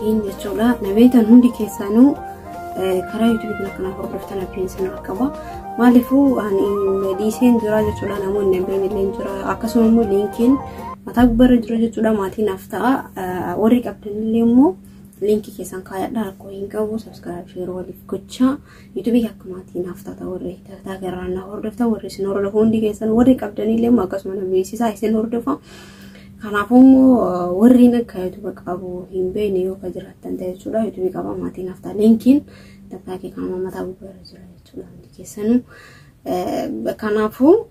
ittiin jechuudha. Nabeetan hundi keessanuu karaa YouTube kana hordoftan abbiinsin rakaba. Maaliifuu ani dhiiseen jira jechuudha namoonni nabeen illee jira. Akkasuma immoo linkiin mataa gubbarra jira jechuudha maatiin haftaa warri qabdanillee immoo linki keessan kaayadhaa rakkoo hin qabu subscribe share waliif gochaa YouTube akka maatiin haftaa warri garraanna hordofta warri isin hordofu hundi keessan warri qabdanillee immoo akkasuma nabeessisaa isin hordofa. Kanaafuu warri akka YouTube qabu hin beekne yoo ka jiraattan ta'e jechuudha YouTube qaba maatiin haftaa linkiin dabaa kee kan mataa gubbarra jira jechuudha hundi keessanuu. Kanaafuu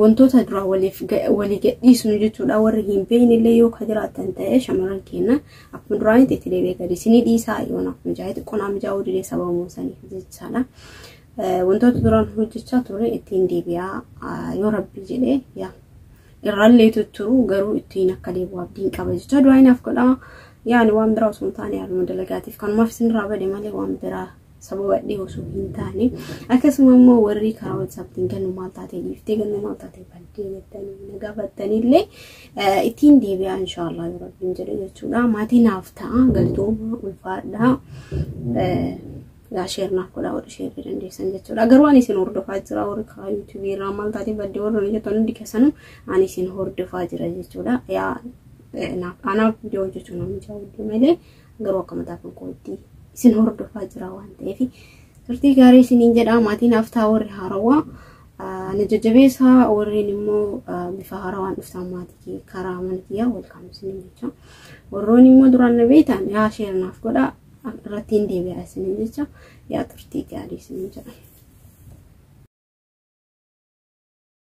wantoota dura walii gadhiisnu jechuudha warri hin beeknellee yoo ka jiraattan ta'e shamarran keenya akkuma duraanitti itti deebi'ee gadi isinii dhiisaa yoo naaf mijaa'etti qonaa mijaa'uu didee sababuu saniif jechaadha. Wantoota duraan hojjechaa ture ittiin deebi'aa yoo rabbi jedhee yaa irraallee tutturu garuu ittiin akka deebi'u abdiin qaba jecha du'aanaaf godhaa yaani waan biraa osoo hin taane haaluma dalagaatiif kanumaaf isinirraa bade malee waan biraa sababa dhiyoosuu hin taane akkasuma immoo warri karaa WhatsApptiin gannu maal taatee dhiiftee gannu maal taatee baddee jettanii na gaafattanillee ittiin deebi'aa inshallah yoo rabbiin jedhe jechuudha. Maatiin naaf ta'a galtooma ulfaadhaa share naaf godhaa warri share dandeessan jechuudha. Garuu ani isin hordofaa jira warri karaa YouTube irraa maal taatee baddee warri jettan hundi keessanuu ani isin hordofaa jira jechuudha. Yaa anaaf viidiyoo hojjechuun namni jaawwaddu malee garuu akka mataa kan kootti isin hordofaa jira waan ta'eef turtii gaarii isiniin jedha. Maatiin haftaa warri haarawaa na jajjabeessaa warreen immoo bifa haarawaan dhuftan maatii karaa amantiyaa welcome isiniin jecha. Warroon immoo duraan na beektan yaa share naaf godhaa irrattiin deebi'aa isiniin jecha yaa turtii gaarii isiniin jedha.